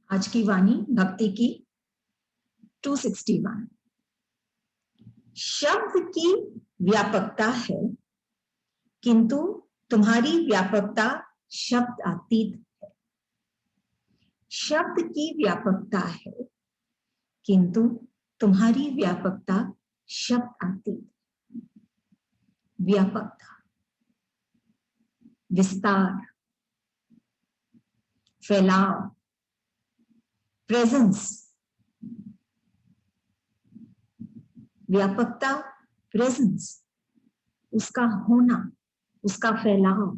आज की वाणी भक्ति की 261। शब्द की व्यापकता है, किंतु तुम्हारी व्यापकता शब्द अतीत है। शब्द की व्यापकता है, किंतु तुम्हारी व्यापकता शब्द अतीत। व्यापकता, विस्तार, फैलाव, प्रेजेंस। व्यापकता, प्रेजेंस, उसका होना, उसका फैलाव।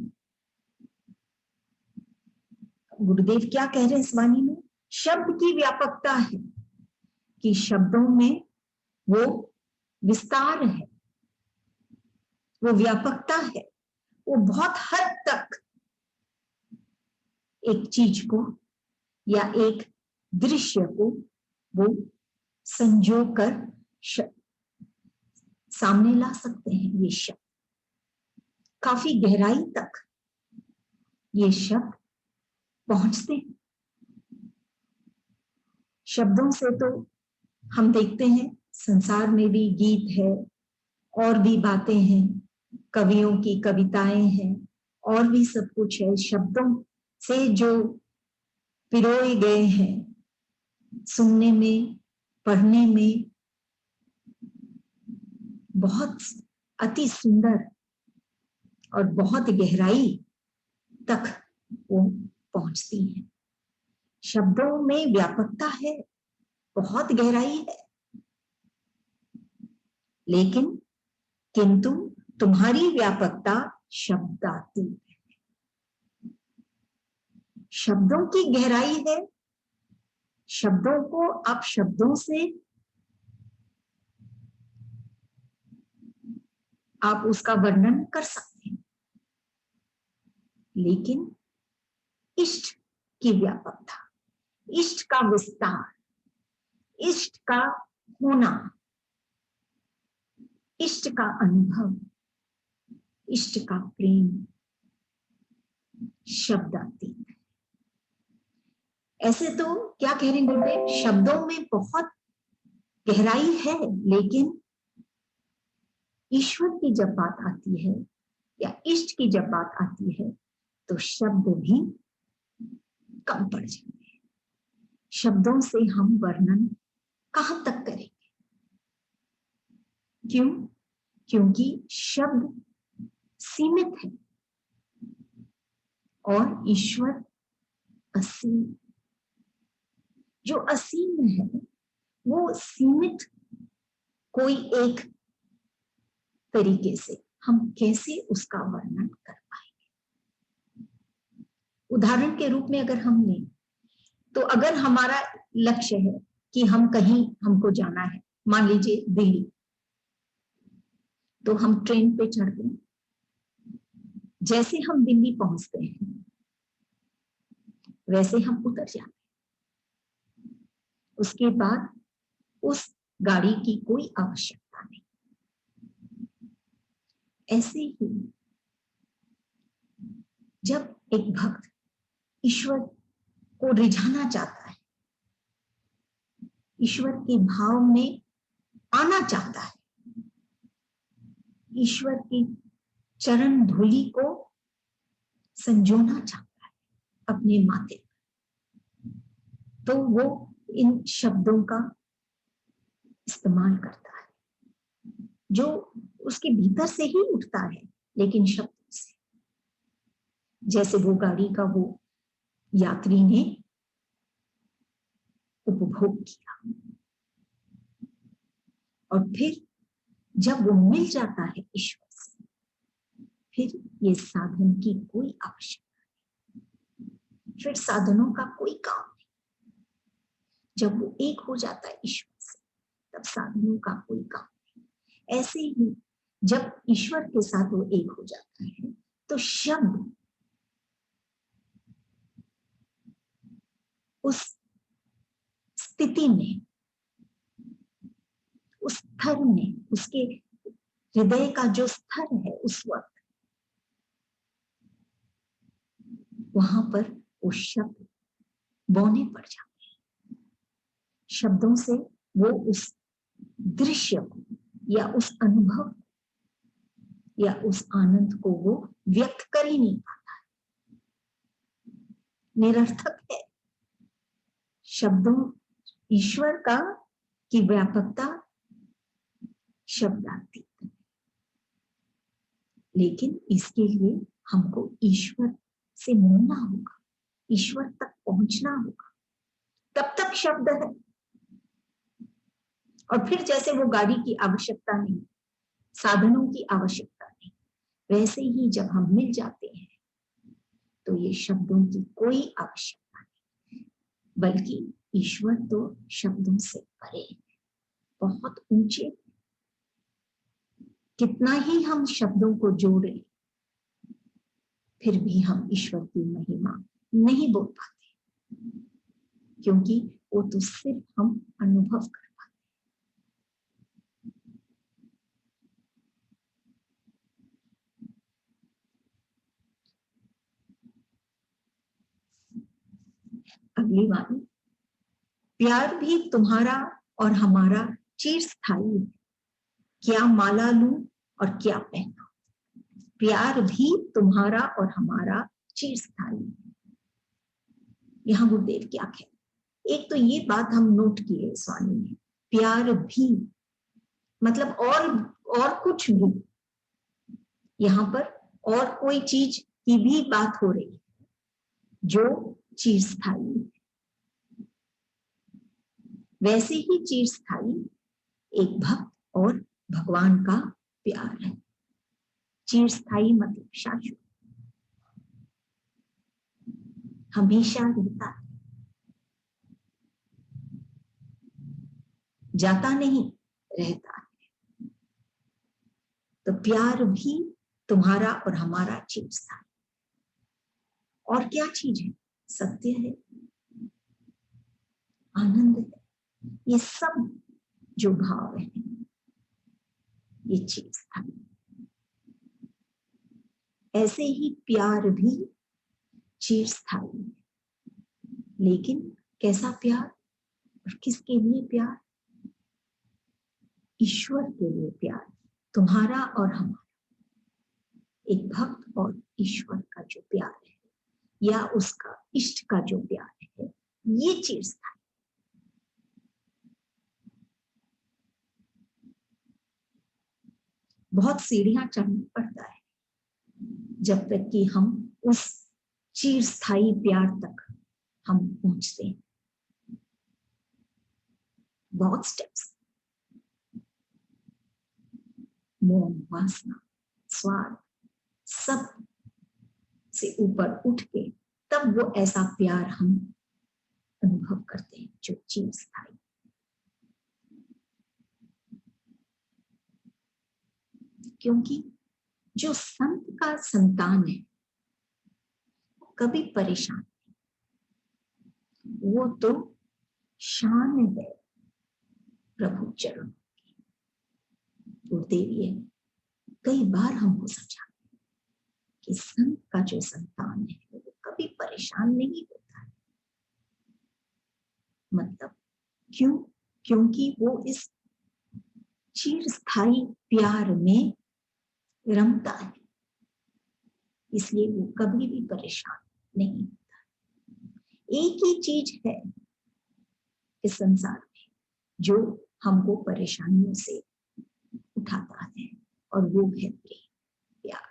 गुरुदेव क्या कह रहे हैं इस वाणी में? शब्द की व्यापकता है कि शब्दों में वो विस्तार है, वो व्यापकता है, वो बहुत हद तक एक चीज को या एक दृश्य को वो संजो कर सामने ला सकते हैं। ये शब्द काफी गहराई तक ये शब्द पहुंचते हैं। शब्दों से तो हम देखते हैं संसार में भी गीत है और भी बातें हैं, कवियों की कविताएं हैं और भी सब कुछ है। शब्दों से जो पिरोए गए हैं, सुनने में, पढ़ने में बहुत अति सुंदर और बहुत गहराई तक वो पहुंचती हैं। शब्दों में व्यापकता है, बहुत गहराई है, लेकिन किंतु तुम्हारी व्यापकता शब्दातीत है। शब्दों की गहराई है, शब्दों को आप शब्दों से आप उसका वर्णन कर सकते हैं, लेकिन इष्ट की व्यापकता, इष्ट का विस्तार, इष्ट का होना, इष्ट का अनुभव, इष्ट का प्रेम शब्दातीत है। ऐसे तो क्या कह रहे हैं गुरुदेव, शब्दों में बहुत गहराई है, लेकिन ईश्वर की जब बात आती है या इष्ट की जब बात आती है तो शब्द भी कम पड़ जाते हैं। शब्दों से हम वर्णन कहां तक करेंगे? क्यों? क्योंकि शब्द सीमित है और ईश्वर असीम। जो असीम है वो सीमित कोई एक तरीके से हम कैसे उसका वर्णन कर पाएंगे? उदाहरण के रूप में अगर हम लें तो अगर हमारा लक्ष्य है कि हम कहीं हमको जाना है, मान लीजिए दिल्ली, तो हम ट्रेन पे चढ़ते हैं। जैसे हम दिल्ली पहुंचते हैं वैसे हम उतर जाते हैं। उसके बाद उस गाड़ी की कोई आवश्यकता नहीं। ऐसे ही जब एक भक्त ईश्वर को रिझाना चाहता है, ईश्वर के भाव में आना चाहता है, ईश्वर की चरण धूलि को संजोना चाहता है अपने माथे पर, तो वो इन शब्दों का इस्तेमाल करता है जो उसके भीतर से ही उठता है, लेकिन शब्दों से। जैसे वो गाड़ी का वो यात्री ने उपभोग किया और फिर जब वो मिल जाता है ईश्वर से, फिर ये साधन की कोई आवश्यकता नहीं, फिर साधनों का कोई काम नहीं। जब वो एक हो जाता है ईश्वर से, तब साधनों का कोई काम नहीं। ऐसे ही जब ईश्वर के साथ वो एक हो जाता है तो शब्द उस स्थिति में, उस स्तर में, उसके हृदय का जो स्तर है उस वक्त, वहां पर वो शब्द बौने पड़ जाते हैं। शब्दों से वो उस दृश्य को या उस अनुभव या उस आनंद को वो व्यक्त कर ही नहीं पाता, निरर्थक है। शब्दों, ईश्वर का की व्यापकता शब्दातीत है, लेकिन इसके लिए हमको ईश्वर से मिलना होगा, ईश्वर तक पहुंचना होगा, तब तक शब्द है। और फिर जैसे वो गाड़ी की आवश्यकता नहीं, साधनों की आवश्यकता नहीं, वैसे ही जब हम मिल जाते हैं तो ये शब्दों की कोई आवश्यकता नहीं, बल्कि ईश्वर तो शब्दों से परे, बहुत ऊंचे। कितना ही हम शब्दों को जोड़े, फिर भी हम ईश्वर की महिमा नहीं बोल पाते, क्योंकि वो तो सिर्फ हम अनुभव कर पाते। अगली बात, प्यार भी तुम्हारा और हमारा चिरस्थायी है, क्या माला लूं और क्या पहना। प्यार भी तुम्हारा और हमारा चिरस्थायी है। यहां गुरुदेव क्या कह, एक तो ये बात हम नोट किए स्वामी ने, प्यार भी मतलब और कुछ भी, यहां पर और कोई चीज की भी बात हो रही है जो चिरस्थायी है। वैसे ही चिरस्थायी एक भक्त और भगवान का प्यार है। चिरस्थायी मतलब शाश्वत, हमेशा रहता है, जाता नहीं, रहता है। तो प्यार भी तुम्हारा और हमारा चिरस्थायी। और क्या चीज है, सत्य है, आनंद है, ये सब जो भाव है ये चिरस्थायी। ऐसे ही प्यार भी चिरस्थायी है, लेकिन कैसा प्यार और किसके लिए प्यार, ईश्वर के लिए प्यार। तुम्हारा और हमारा, एक भक्त और ईश्वर का जो प्यार है या उसका इष्ट का जो प्यार है, ये चिरस्थायी। बहुत सीढ़ियां चढ़ना पड़ता है जब तक कि हम उस चिरस्थायी प्यार तक हम पहुंचते हैं, बहुत स्टेप्स, मोह, वासना, स्वार्थ, सब से ऊपर उठ के तब वो ऐसा प्यार हम अनुभव करते हैं जो चिरस्थायी। क्योंकि जो संत का संतान है कभी परेशान, वो तो शान है प्रभु चरण की। गुरुदेव ये कई बार हमको समझा कि संत का जो संतान है वो कभी परेशान नहीं होता है। मतलब क्यों, क्योंकि वो इस चिरस्थायी प्यार में रमता है, इसलिए वो कभी भी परेशान नहीं होता। एक ही चीज है इस संसार में जो हमको परेशानियों से उठाता है, और वो है प्रेम, प्यार।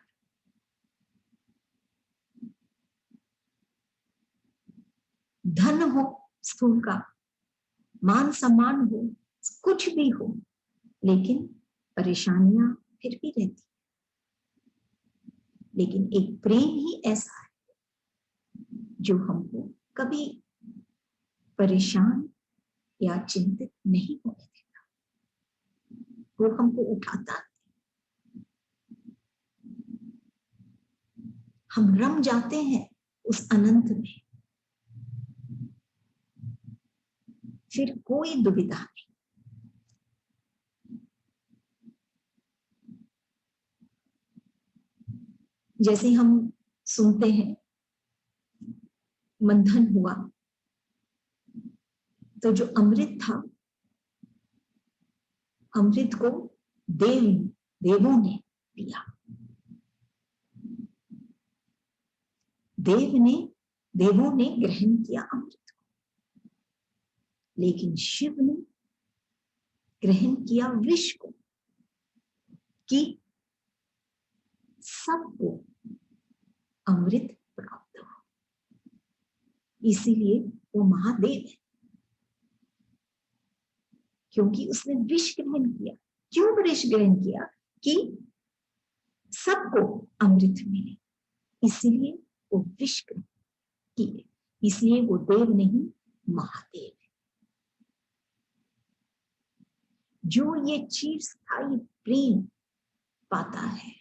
धन हो, स्थूल का मान सम्मान हो, कुछ भी हो, लेकिन परेशानियां फिर भी रहती। लेकिन एक प्रेम ही ऐसा है जो हमको कभी परेशान या चिंतित नहीं होने देता, वो हमको उठाता है। हम रम जाते हैं उस अनंत में, फिर कोई दुविधा नहीं। जैसे हम सुनते हैं मंथन हुआ, तो जो अमृत था, अमृत को देवों ने पिया। देवों ने ग्रहण किया अमृत को, लेकिन शिव ने ग्रहण किया विष को, कि सबको अमृत प्राप्त हो। इसीलिए वो महादेव है, क्योंकि उसने विष ग्रहण किया। क्यों विष ग्रहण किया? कि सबको अमृत मिले, इसीलिए वो विष ग्रहण किए। इसलिए वो देव नहीं, महादेव है। जो ये चिरस्थायी प्रेम पाता है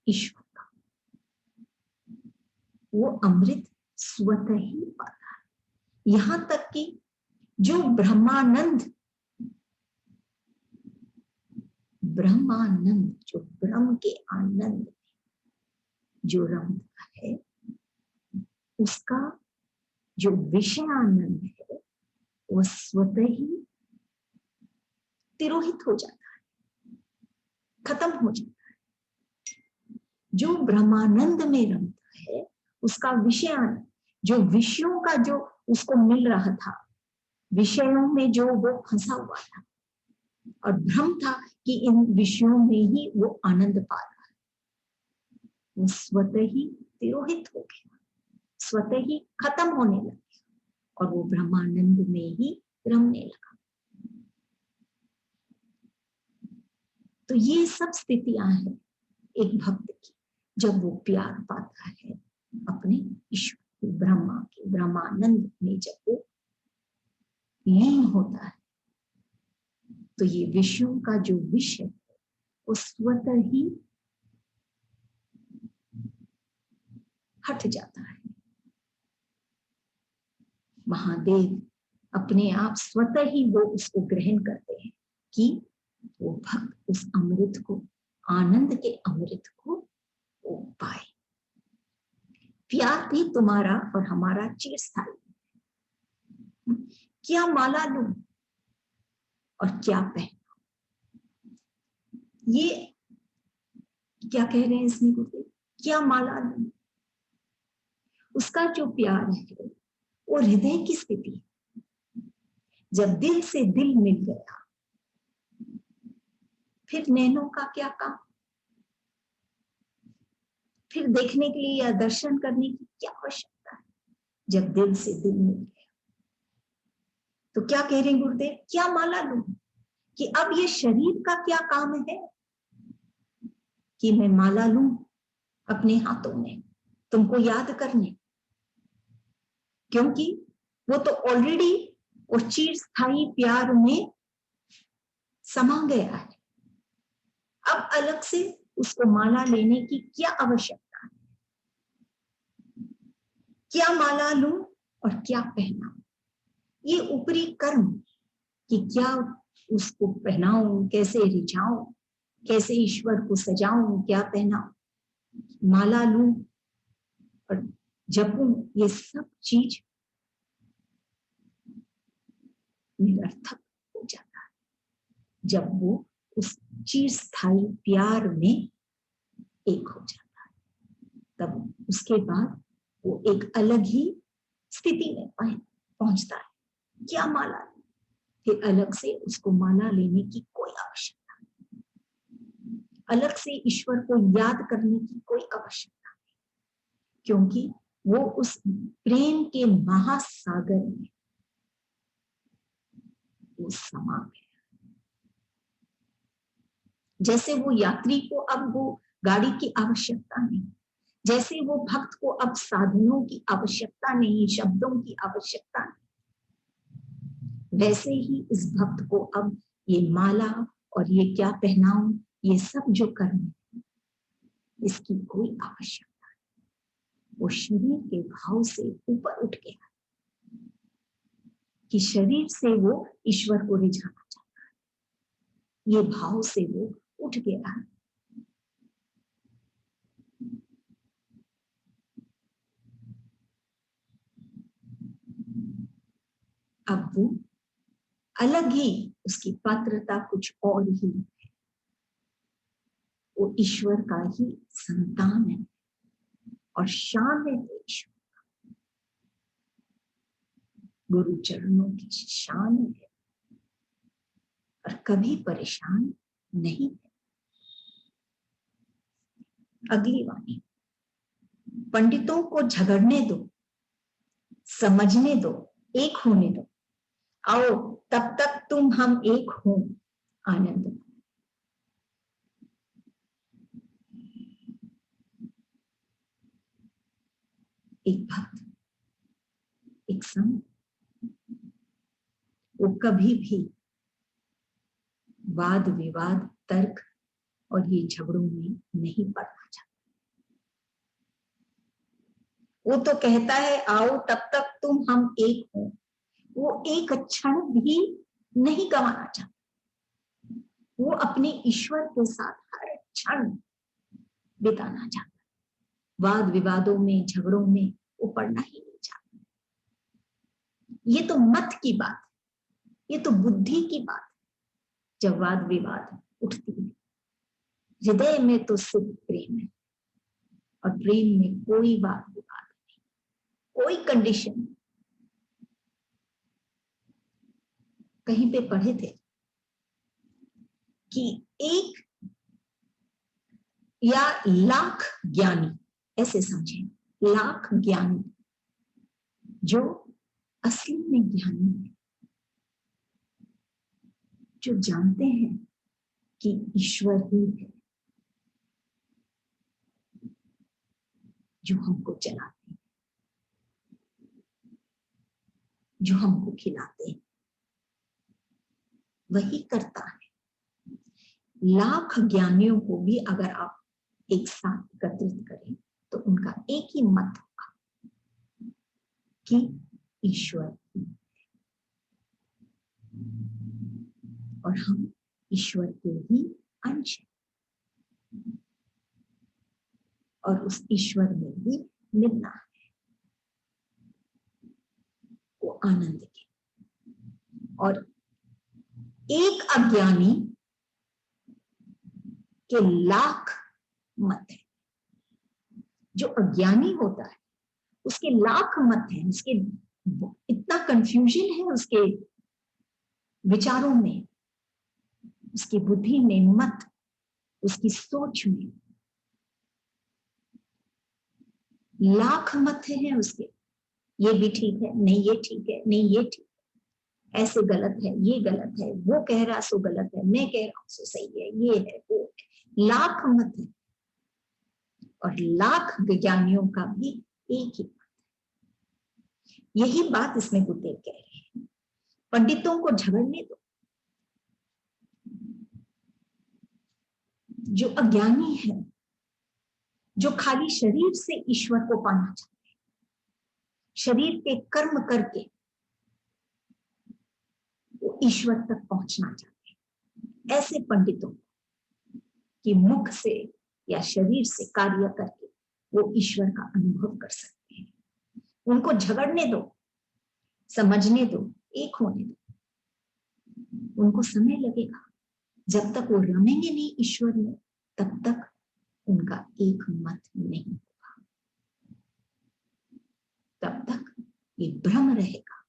ईश्वर का, वो अमृत स्वतः ही पाता है। यहां तक कि जो ब्रह्मानंद, जो ब्रह्म के आनंद में जो रमता है, उसका जो विषय आनंद है वो स्वतः ही तिरोहित हो जाता है, खत्म हो जाता है। जो ब्रह्मानंद में रमता है उसका विषय आनंद, जो विषयों का जो उसको मिल रहा था, विषयों में जो वो फंसा हुआ था और भ्रम था कि इन विषयों में ही वो आनंद पा रहा है, वो स्वतः ही तिरोहित हो गया, स्वतः ही खत्म होने लगा और वो ब्रह्मानंद में ही रमने लगा। तो ये सब स्थितियां हैं एक भक्त की, जब वो प्यार पाता है अपने ईश्वर ब्रह्मा के ब्रह्मानंद में, जब वो लीन होता है, तो ये विषयों का जो विष है वो स्वतः ही हट जाता है। महादेव अपने आप स्वतः ही वो उसको ग्रहण करते हैं कि वो भक्त उस अमृत को, आनंद के अमृत को वो पाए। प्यार भी तुम्हारा और हमारा चिरस्थायी। क्या माला लूं और क्या पहना? ये क्या कह रहे हैं इसमें गुरुदेव? क्या माला लूं? उसका जो प्यार है वो हृदय की स्थिति है। जब दिल से दिल मिल गया, फिर नैनों का क्या काम? फिर देखने के लिए या दर्शन करने की क्या आवश्यकता है? जब दिल से दिल मिल गया, तो क्या कह रहे हैं गुरुदेव? क्या माला लूं? कि अब ये शरीर का क्या काम है कि मैं माला लूं अपने हाथों में तुमको याद करने, क्योंकि वो तो ऑलरेडी वो चिरस्थायी प्यार में समा गया है। अब अलग से उसको माला लेने की क्या आवश्यकता है? क्या माला लूं और क्या पहनाऊं? ये ऊपरी कर्म कि क्या उसको पहनाऊं, कैसे रिझाऊं, कैसे ईश्वर को सजाऊं, क्या पहनाऊं, माला लूं और जपूं, ये सब चीज निरर्थक हो जाता है जब वो उस चिरस्थायी प्यार में एक हो जाता है। तब उसके बाद वो एक अलग ही स्थिति में पहुंचता है। क्या माला? फिर अलग से उसको माला लेने की कोई आवश्यकता नहीं, अलग से ईश्वर को याद करने की कोई आवश्यकता नहीं, क्योंकि वो उस प्रेम के महासागर में वो समा गया। जैसे वो यात्री को अब वो गाड़ी की आवश्यकता नहीं, जैसे वो भक्त को अब साधनों की आवश्यकता नहीं, शब्दों की आवश्यकता नहीं, वैसे ही इस भक्त को अब ये माला और ये क्या पहनाऊं, ये सब जो कर्म है, इसकी कोई आवश्यकता नहीं। वो शरीर के भाव से ऊपर उठ गया कि शरीर से वो ईश्वर को रिझाना चाहता है, ये भाव से वो उठ गया है। अब वो अलग ही, उसकी पात्रता कुछ और ही है, वो ईश्वर का ही संतान है और शान है ईश्वर, गुरु चरणों की शान है और कभी परेशान नहीं है। अगली वाणी, पंडितों को झगड़ने दो, समझने दो, एक होने दो, आओ तब तक तुम हम एक हो, आनंद। एक भक्त, एक संत, वो कभी भी वाद विवाद, तर्क और ये झगड़ों में नहीं पड़ना चाहता। वो तो कहता है आओ तब तक तुम हम एक हो, वो एक क्षण भी नहीं गंवाना चाहता। वो अपने ईश्वर के साथ हर क्षण बिताना चाहता। वाद विवादों में, झगड़ों में वो पड़ना ही नहीं चाहता। ये तो मत की बात है, ये तो बुद्धि की बात है। जब वाद विवाद उठती है, हृदय में तो सिर्फ प्रेम है और प्रेम में कोई वाद विवाद नहीं, कोई कंडीशन नहीं। कहीं पे पढ़े थे कि एक या लाख ज्ञानी, ऐसे समझे, लाख ज्ञानी जो असली में ज्ञानी है, जो जानते हैं कि ईश्वर ही है जो हमको चलाते हैं, जो हमको खिलाते हैं, वही करता है। लाख ज्ञानियों को भी अगर आप एक साथ एकत्रित करें तो उनका एक ही मत होगा कि ईश्वर ही है और हम ईश्वर के ही अंश हैं और उस ईश्वर में ही मिलना है वो आनंद के। और एक अज्ञानी के लाख मत है। जो अज्ञानी होता है उसके लाख मत है, उसके इतना कंफ्यूजन है उसके विचारों में, उसकी बुद्धि में, मत, उसकी सोच में लाख मत हैं उसके। ये भी ठीक है, नहीं ये ठीक है, नहीं ये ठीक है, ऐसे गलत है, ये गलत है, वो कह रहा सो गलत है, मैं कह रहा हूं सो सही है, ये है वो है, लाख मत है। और लाख ज्ञानियों का भी एक ही मत है। यही बात इसमें गुरुदेव कह रहे हैं, पंडितों को झगड़ने दो। जो अज्ञानी है, जो खाली शरीर से ईश्वर को पाना चाहते हैं, शरीर के कर्म करके वो ईश्वर तक पहुंचना चाहते हैं, ऐसे पंडितों की मुख से या शरीर से कार्य करके वो ईश्वर का अनुभव कर सकते हैं। उनको झगड़ने दो, समझने दो, एक होने दो। उनको समय लगेगा, जब तक वो रमेंगे नहीं ईश्वर में तब तक उनका एक मत नहीं होगा, तब तक ये भ्रम रहेगा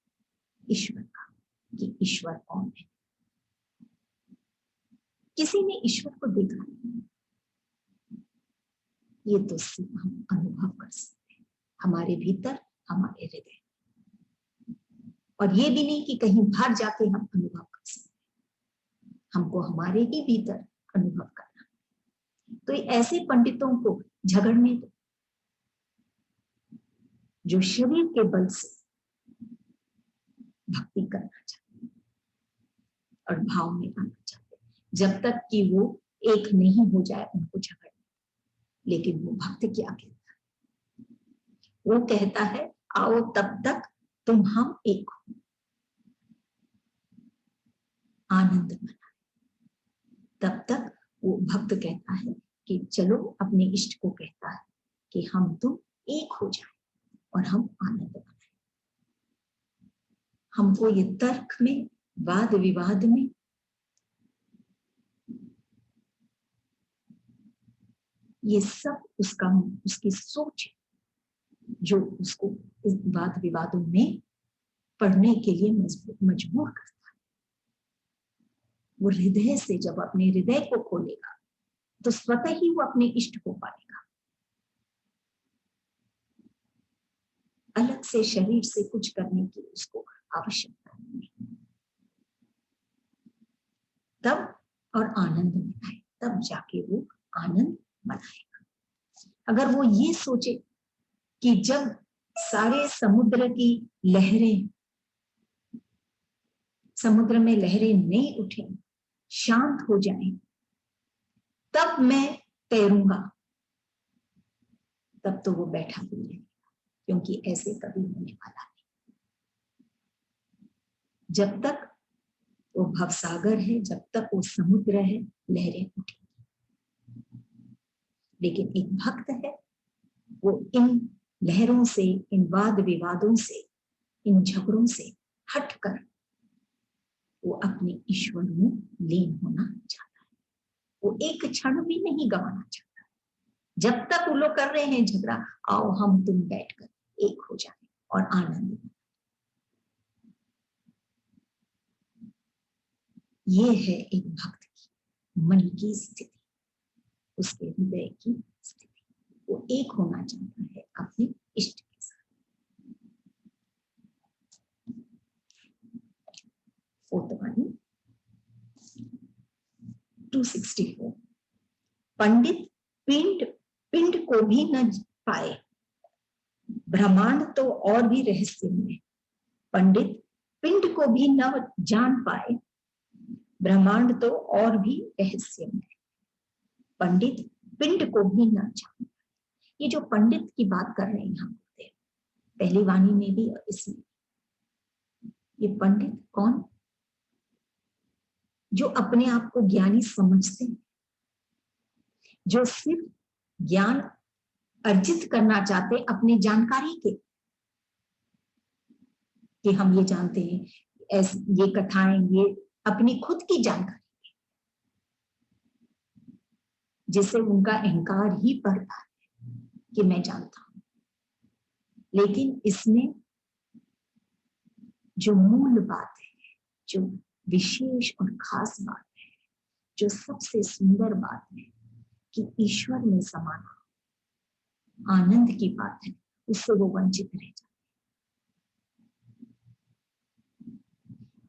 ईश्वर का कि ईश्वर कौन है। किसी ने ईश्वर को देखा नहीं, ये तो सिर्फ हम अनुभव कर सकते हैं हमारे भीतर, हमारे हृदय। और ये भी नहीं कि कहीं बाहर जाके हम अनुभव कर सकते हैं, हमको हमारे ही भीतर अनुभव करना। तो ऐसे पंडितों को झगड़ने दो जो शरीर के बल से भक्ति करना चाहते हैं और भाव में आना चाहते हैं, जब तक कि वो एक नहीं हो जाए उनको झगड़ने। लेकिन वो भक्त क्या कहता है? वो कहता है आओ तब तक तुम हम एक हो, आनंद मनाए। तब तक वो भक्त कहता है कि चलो, अपने इष्ट को कहता है कि हम तुम एक हो जाए और हम आनंद मनाए। हमको ये तर्क में, वाद विवाद में ये सब उसकी सोच है जो उसको इस वाद विवादों में पढ़ने के लिए मजबूर करता है। वो हृदय से जब अपने हृदय को खोलेगा तो स्वतः ही वो अपने इष्ट को पाएगा। अलग से शरीर से कुछ करने की उसको आवश्यकता नहीं। तब और आनंद मनाए, तब जाके वो आनंद मनाएगा। अगर वो ये सोचे कि जब सारे समुद्र की लहरें, समुद्र में लहरें नहीं उठे, शांत हो जाएं, तब मैं तैरूंगा, तब तो वो बैठा ही रहेगा, क्योंकि ऐसे कभी होने वाला नहीं। जब तक वो भवसागर है, जब तक वो समुद्र है, लहरें उठेंगी। लेकिन एक भक्त है, वो इन लहरों से, इन वाद विवादों से, इन झगड़ों से हटकर वो अपने ईश्वर में लीन होना चाहता है। वो एक क्षण भी नहीं गंवाना चाहता। जब तक वो लोग कर रहे हैं झगड़ा, आओ हम तुम बैठकर एक हो जाए और आनंद। ये है एक भक्त की मन की स्थिति, उसके हृदय की स्थिति। वो एक होना चाहता है अपने इष्ट के साथ। फोर्थ वाणी 264। पंडित पिंड पिंड को भी न पाए, ब्रह्मांड तो और भी रहस्यमय। पंडित पिंड को भी न जान पाए, ब्रह्मांड तो और भी रहस्यमय। पंडित पिंड को भी न जान पाए। ये जो पंडित की बात कर रहे हैं हम पहली वाणी में भी और इसमें, ये पंडित कौन? जो अपने आप को ज्ञानी समझते हैं, जो सिर्फ ज्ञान अर्जित करना चाहते अपने जानकारी के, कि हम ये जानते हैं, ऐसे ये कथाएं, ये अपनी खुद की जानकारी, जिससे उनका अहंकार ही बढ़ता है कि मैं जानता हूं। लेकिन इसमें जो मूल बात है, जो विशेष और खास बात है, जो सबसे सुंदर बात है कि ईश्वर में समाना, आनंद की बात है, उससे वो वंचित रह जाते।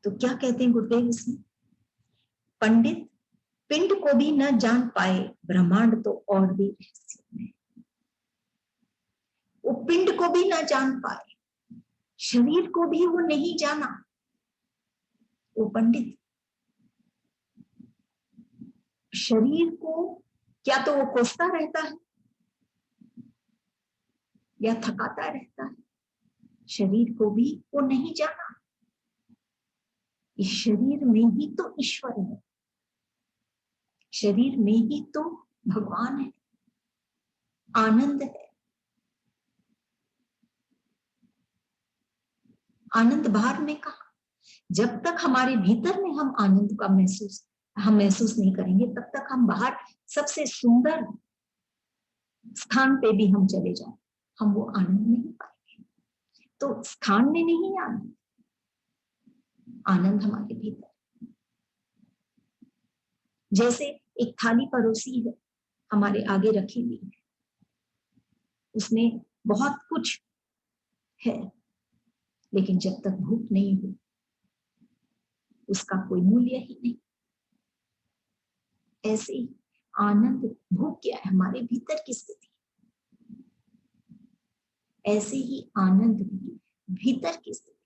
तो क्या कहते हैं गुरुदेव इसमें? पंडित पिंड को भी न जान पाए, ब्रह्मांड तो और भी रहस्यमय है। वो पिंड को भी न जान पाए, शरीर को भी वो नहीं जाना। वो पंडित शरीर को क्या तो वो कोसता रहता है या थकाता रहता है, शरीर को भी वो नहीं जाना। इस शरीर में ही तो ईश्वर है, शरीर में ही तो भगवान है, आनंद है। आनंद बाहर में कहा? जब तक हमारे भीतर में हम आनंद का महसूस नहीं करेंगे, तब तक हम बाहर सबसे सुंदर स्थान पे भी हम चले जाएं, हम वो आनंद नहीं पाएंगे। तो स्थान में नहीं आनंद, आनंद हमारे भीतर। जैसे एक थाली परोसी है, हमारे आगे रखी हुई है, उसमें बहुत कुछ है, लेकिन जब तक भूख नहीं हो, उसका कोई मूल्य ही नहीं। ऐसे ही आनंद, भूख क्या है? हमारे भीतर की स्थिति। ऐसे ही आनंद भी भीतर की स्थिति।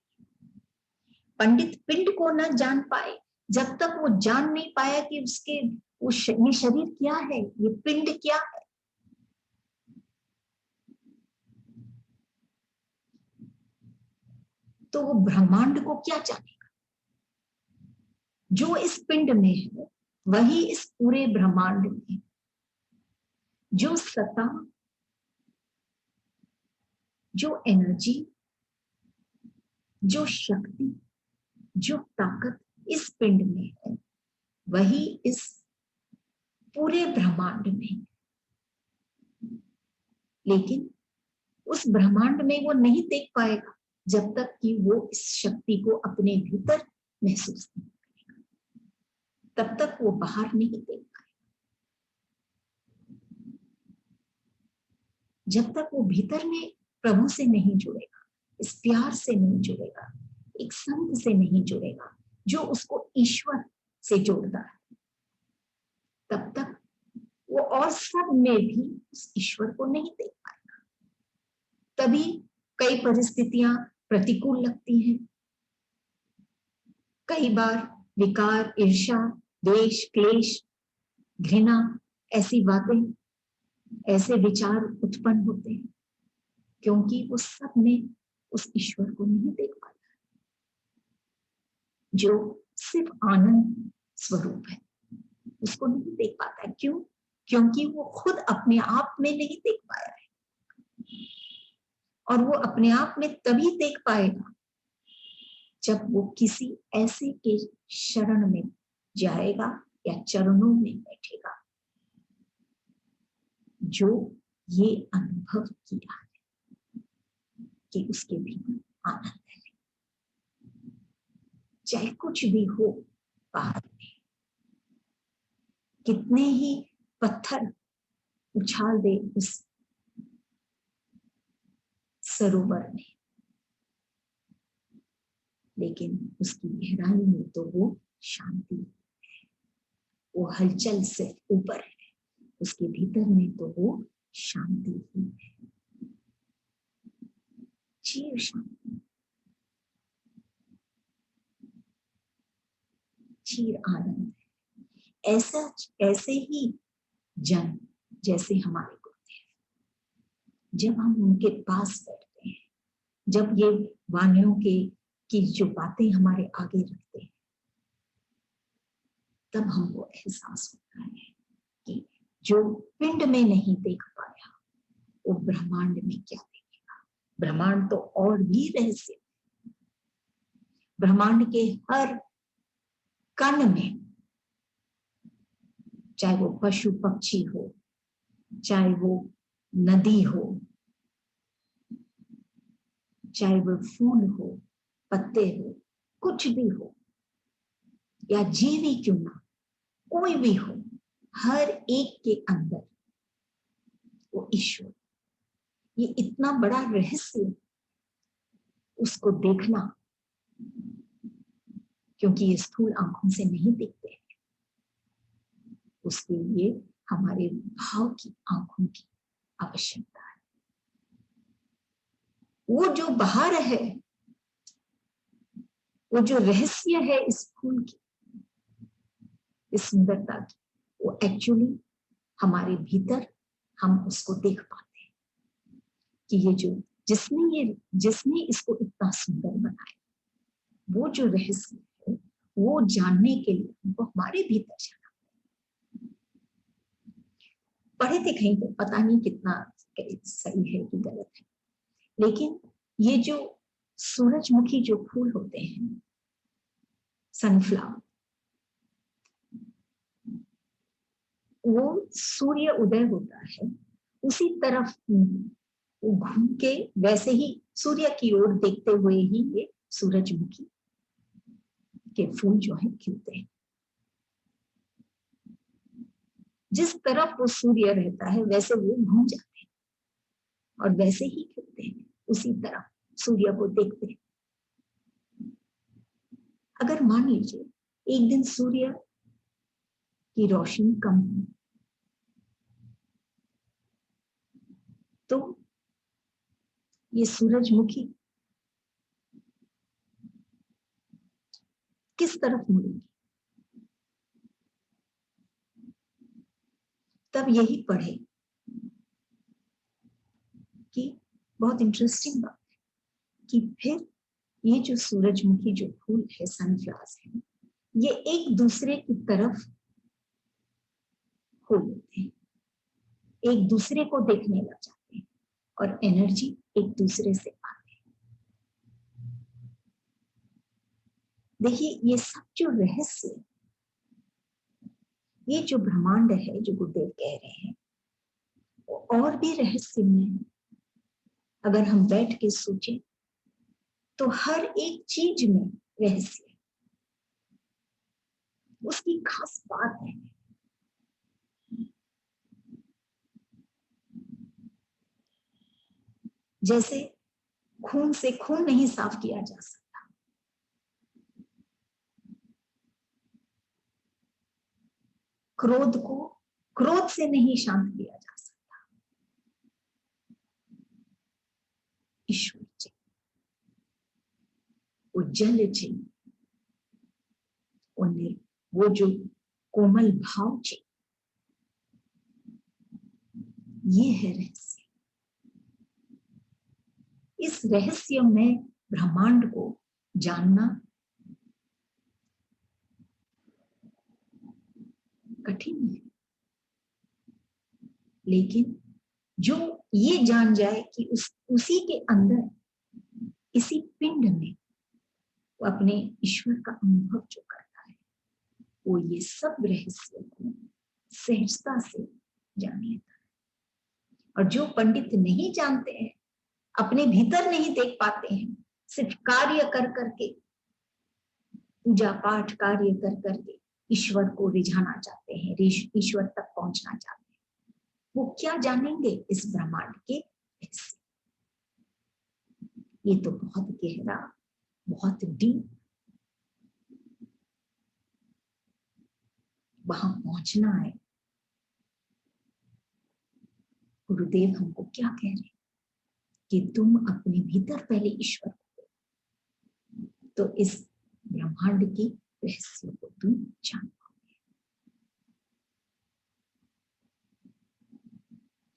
पंडित पिंड को न जान पाए, जब तक वो जान नहीं पाया कि उसके ये शरीर क्या है, ये पिंड क्या है, तो वो ब्रह्मांड को क्या जानेगा? जो इस पिंड में है वही इस पूरे ब्रह्मांड में। जो सत्ता, जो एनर्जी, जो शक्ति जो ताकत इस पिंड में है वही इस पूरे ब्रह्मांड में है। लेकिन उस ब्रह्मांड में वो नहीं देख पाएगा जब तक कि वो इस शक्ति को अपने भीतर महसूस नहीं करेगा, तब तक वो बाहर नहीं देख पाएगा। जब तक वो भीतर में प्रभु से नहीं जुड़ेगा, इस प्यार से नहीं जुड़ेगा, एक संत से नहीं जुड़ेगा जो उसको ईश्वर से जोड़ता है, तब तक वो और सब में भी उस ईश्वर को नहीं देख पाएगा। तभी कई परिस्थितियां प्रतिकूल लगती हैं, कई बार विकार, ईर्ष्या, द्वेष, क्लेश, घृणा, ऐसी बातें, ऐसे विचार उत्पन्न होते हैं, क्योंकि वो सब में उस ईश्वर को नहीं देख पाता जो सिर्फ आनंद स्वरूप है, उसको नहीं देख पाता। क्यों? क्योंकि वो खुद अपने आप में नहीं देख पाया है, और वो अपने आप में तभी देख पाएगा जब वो किसी ऐसे के शरण में जाएगा या चरणों में बैठेगा जो ये अनुभव किया है कि उसके भीतर आनंद है। चाहे कुछ भी हो बाहर में, कितने ही पत्थर उछाल दे उस सरोवर में, लेकिन उसकी गहराई में तो वो शांति है, वो हलचल से ऊपर है, उसके भीतर में तो वो शांति ही है, चिर शांति, चिर आनंद है। ऐसे ही जन जैसे हमारे गुरुदेव, जब हम उनके पास बैठते हैं, जब ये वाणियों की जो बातें हमारे आगे रखते हैं, तब हमको एहसास होता है कि जो पिंड में नहीं देख पाया वो ब्रह्मांड में क्या देखेगा। ब्रह्मांड तो और भी रहस्य, ब्रह्मांड के हर कण में, चाहे वो पशु पक्षी हो, चाहे वो नदी हो, चाहे वो फूल हो, पत्ते हो, कुछ भी हो, या जीवी क्यों ना, कोई भी हो, हर एक के अंदर वो ईश्वर, ये इतना बड़ा रहस्य उसको देखना, क्योंकि ये स्थूल आंखों से नहीं दिखते हैं, उसके लिए हमारे भाव की आंखों की आवश्यकता है। वो जो बाहर है, वो जो रहस्य है इस फूल की, इस सुंदरता की, वो एक्चुअली हमारे भीतर हम उसको देख पाते हैं कि ये जो जिसने इसको इतना सुंदर बनाया, वो जो रहस्य है वो जानने के लिए हमको हमारे भीतर जाना। पढ़े थे कहीं तो, पता नहीं कितना सही है कि गलत है, लेकिन ये जो सूरजमुखी जो फूल होते हैं, सनफ्लावर, वो सूर्य उदय होता है उसी तरफ वो घूम के वैसे ही सूर्य की ओर देखते हुए ही ये सूरजमुखी के फूल जो है खिलते हैं। जिस तरफ वो सूर्य रहता है वैसे वो घूम जाते हैं और वैसे ही खिलते हैं, उसी तरफ सूर्य को देखते हैं। अगर मान लीजिए एक दिन सूर्य की रोशनी कम हो तो ये सूरजमुखी किस तरफ मुड़ेगी? तब यही पढ़े कि बहुत इंटरेस्टिंग बात है कि फिर ये जो सूरजमुखी जो फूल है, सनफ्लावर्स है, ये एक दूसरे की तरफ हो लेते हैं, एक दूसरे को देखने लग जाते हैं और एनर्जी एक दूसरे से आती है। देखिए ये सब जो रहस्य, ये जो ब्रह्मांड है जो गुरुदेव कह रहे हैं, और भी रहस्य में अगर हम बैठ के सोचें तो हर एक चीज में रहस्य है, उसकी खास बात है। जैसे खून से खून नहीं साफ किया जा सकता, क्रोध को क्रोध से नहीं शांत किया जा सकता। ईश्वर चाहिए, वो जल चाहिए, वो जो कोमल भाव चाहिए। ये है रहस्य। इस रहस्य में ब्रह्मांड को जानना कठिन है, लेकिन जो ये जान जाए कि उसी के अंदर, इसी पिंड में वो अपने ईश्वर का अनुभव जो करता है, वो ये सब रहस्य को सहजता से जान लेता है। और जो पंडित नहीं जानते हैं, अपने भीतर नहीं देख पाते हैं, सिर्फ कार्य कर करके, पूजा पाठ कार्य कर करके ईश्वर को रिझाना चाहते हैं, ईश्वर तक पहुंचना चाहते हैं, वो क्या जानेंगे इस ब्रह्मांड के रहस्य। ये तो बहुत गहरा, बहुत डीप, वहां पहुंचना है। गुरुदेव हमको क्या कह रहे हैं कि तुम अपने भीतर पहले ईश्वर को, तो इस ब्रह्मांड के रहस्य को तुम जान पाओगे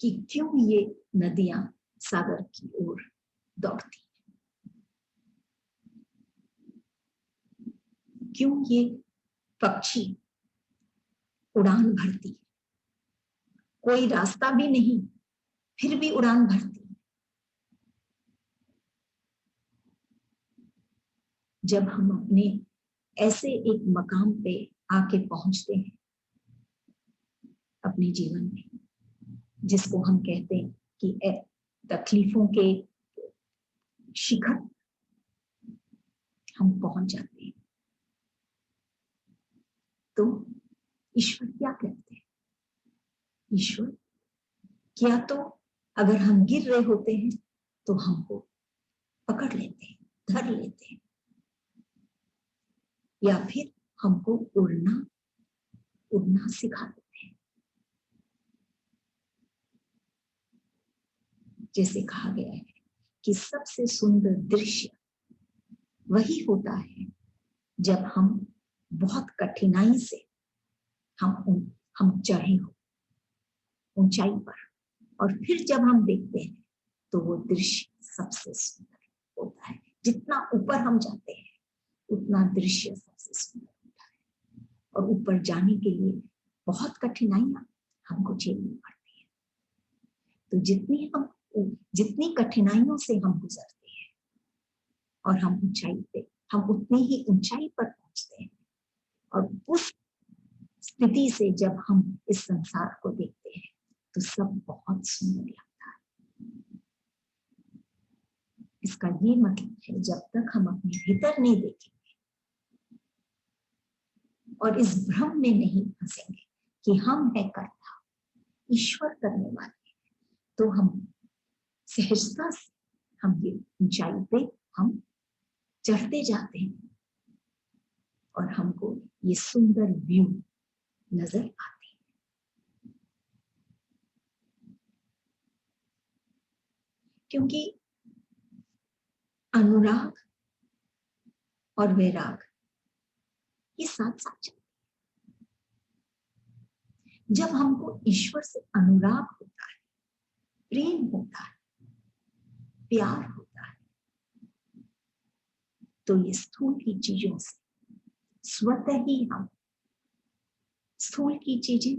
कि क्यों ये नदियां सागर की ओर दौड़ती, क्यों ये पक्षी उड़ान भरती, कोई रास्ता भी नहीं फिर भी उड़ान भरती। जब हम अपने ऐसे एक मकाम पे आके पहुंचते हैं अपने जीवन में, जिसको हम कहते हैं कि तकलीफों के शिखर हम पहुंच जाते हैं, तो ईश्वर क्या करते हैं? ईश्वर क्या तो अगर हम गिर रहे होते हैं तो हमको पकड़ लेते हैं, धर लेते हैं, या फिर हमको उड़ना सिखा देते हैं। जैसे कहा गया है कि सबसे सुंदर दृश्य वही होता है जब हम बहुत कठिनाई से हम चढ़े हो ऊंचाई पर, और फिर जब हम देखते हैं तो वो दृश्य सबसे सुंदर होता है। जितना ऊपर हम जाते हैं उतना दृश्य सबसे सुंदर होता है, और ऊपर जाने के लिए बहुत कठिनाइयां हमको झेलनी पड़ती है। तो जितनी कठिनाइयों से हम गुजरते हैं और हम उतनी ही ऊंचाई पर पहुंचते हैं, और उस स्थिति से जब हम इस संसार को देखते हैं तो सब बहुत सुंदर लगता है। इसका ये मतलब है जब तक हम अपने भीतर नहीं देखेंगे और इस भ्रम में नहीं फंसेंगे कि हम है कर्ता, ईश्वर करने वाले, तो हम सहजता से हम ये ऊंचाई पे हम चढ़ते जाते हैं और हमको ये सुंदर व्यू नजर आते हैं। क्योंकि अनुराग और वैराग ये साथ साथ चलते हैं। जब हमको ईश्वर से अनुराग होता है, प्रेम होता है, प्यार होता है, तो ये स्थूल की चीजों से स्वतः ही हम स्थूल की चीजें,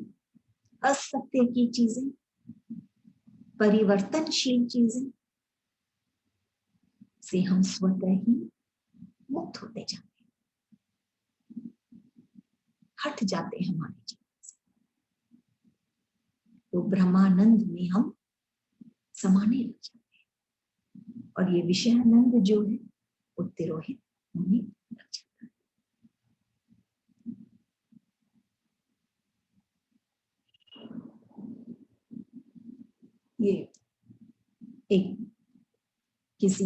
असत्य की चीजें, परिवर्तनशील चीजें से हम स्वतः ही मुक्त होते जाते हैं। हट जाते हैं हमारे जीवन से, तो ब्रह्मानंद में हम समाने लग जाते हैं और ये विषयानंद जो है वो तिरोहित होने लग जाता है। ये एक किसी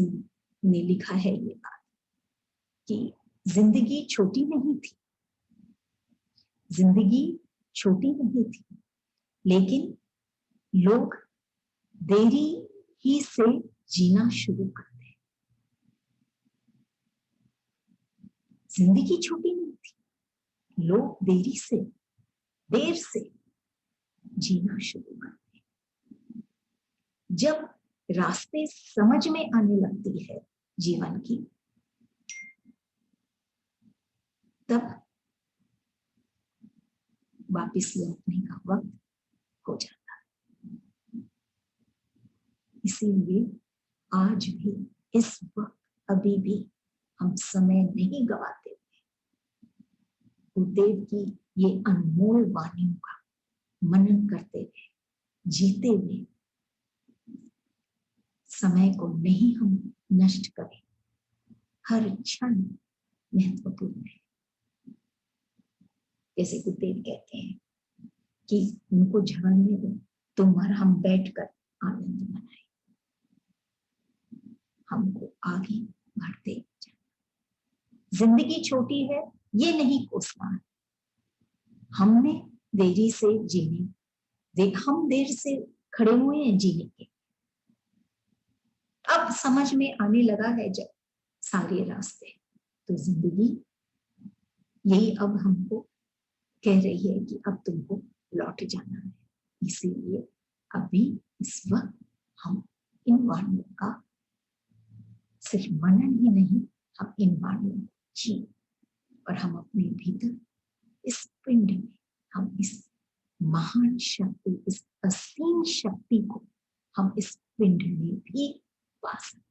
ने लिखा है ये बात कि जिंदगी छोटी नहीं थी, जिंदगी छोटी नहीं थी, लेकिन लोग देरी ही से जीना शुरू करते हैं। जिंदगी छोटी नहीं थी, लोग देर से जीना शुरू करते हैं। जब रास्ते समझ में आने लगती है जीवन की, तब वापिस लौटने का वक्त हो जाता है। इसीलिए आज भी, इस वक्त, अभी भी हम समय नहीं गवाते हुए गुरुदेव की ये अनमोल वाणियों का मनन करते हुए, जीते हुए, समय को नहीं हम नष्ट करें। हर क्षण महत्वपूर्ण है। जैसे गुरुदेव कहते हैं कि उनको झगड़ने दो, तुम और हम बैठकर आनंद मनाएं। हमको आगे बढ़ते जाना। जिंदगी छोटी है ये नहीं कोसना है। हमने देरी से हम देर से खड़े हुए हैं जीने के। अब समझ में आने लगा है जब सारे रास्ते, तो जिंदगी यही अब हमको कह रही है कि अब तुमको लौट जाना है। इसीलिए अभी इस वक्त हम इन वाणियों का सिर्फ मनन ही नहीं, हम इन वाणियों को जी, और हम अपने भीतर इस पिंड में हम इस महान शक्ति, इस असीम शक्ति को हम इस पिंड में भी पा सकते।